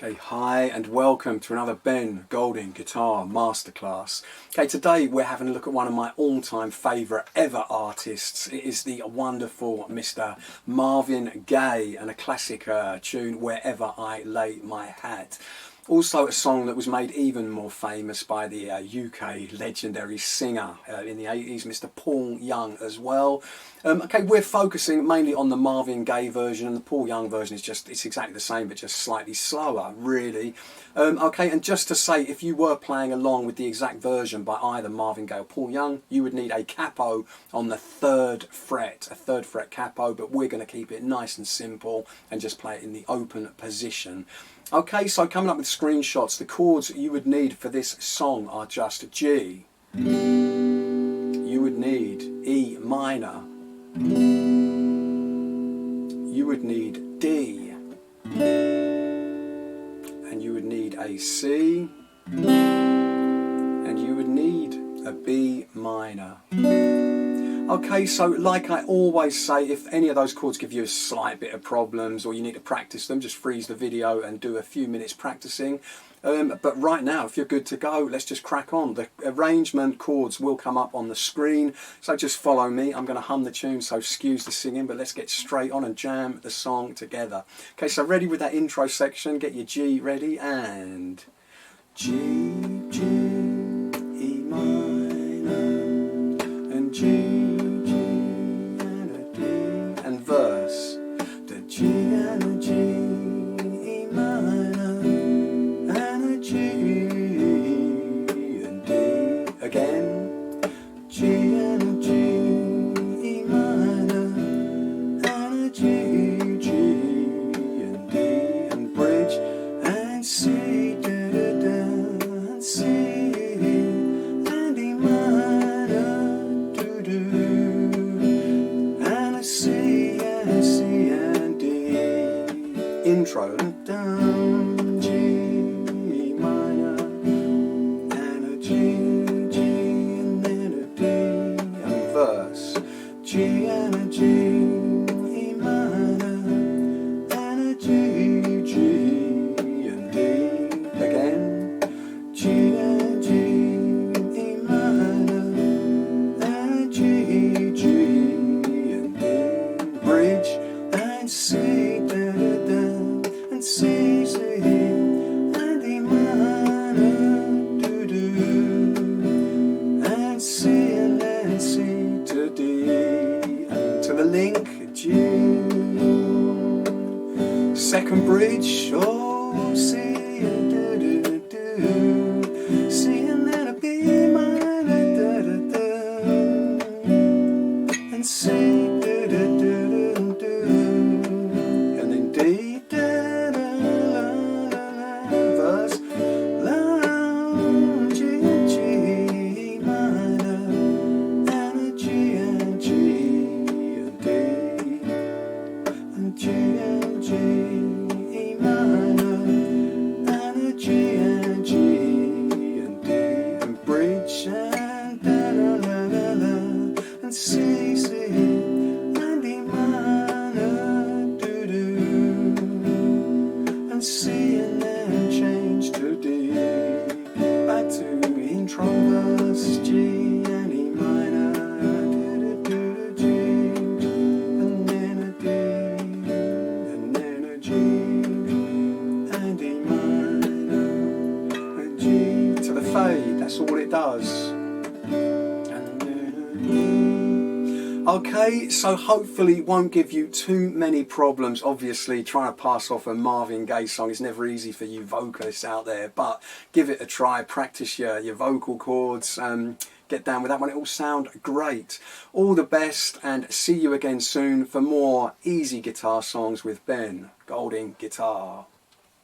Okay, hi and welcome to another Ben Golding Guitar Masterclass. Okay, today we're having a look at one of my all-time favourite ever artists. It is the wonderful Mr. Marvin Gaye and a classic tune, Wherever I Lay My Hat. Also a song that was made even more famous by the UK legendary singer in the 80s, Mr. Paul Young as well. Okay, we're focusing mainly on the Marvin Gaye version, and the Paul Young version is it's exactly the same but just slightly slower, really. Okay, and just to say, if you were playing along with the exact version by either Marvin Gaye or Paul Young, you would need a capo on the 3rd fret, a 3rd fret capo, but we're going to keep it nice and simple and just play it in the open position. Okay, so coming up with screenshots, the chords you would need for this song are just G. You would need E minor. You would need D. And you would need a C. And you would need a B minor. Okay, so like I always say, if any of those chords give you a slight bit of problems or you need to practice them, just freeze the video and do a few minutes practicing. But right now, if you're good to go, let's just crack on. The arrangement chords will come up on the screen, so just follow me. I'm going to hum the tune, so excuse the singing, but let's get straight on and jam the song together. Okay, so ready with that intro section, get your G ready, and G, G, E minor, and G, verse, the G and a G, E minor, and a G and D. Again, G and a G, E minor, and a G, G and D, and bridge, and C, da da da, and C, and E minor, do do, and a C. C and D. Intro. Down G minor and a G, G and then a D, and verse. G and a G, E minor and a G, G and D. Again. G and G, E minor and a G, G. C, da da da, and C, C, and E minor, do do, and C, and then C to D, and to the link, G, second bridge, oh, C, and do do do, C, and then a B minor, da da da, and C, do do do. C, C, and E minor, do do, and C, and then change to D. Back to intro verse, G and E minor, do do do G, and then a D, and then a G, and E minor, and G to the fade. That's all it does. Okay, so hopefully it won't give you too many problems. Obviously, trying to pass off a Marvin Gaye song is never easy for you vocalists out there, but give it a try, practice your vocal cords, get down with that one, it will sound great. All the best, and see you again soon for more easy guitar songs with Ben Golding Guitar.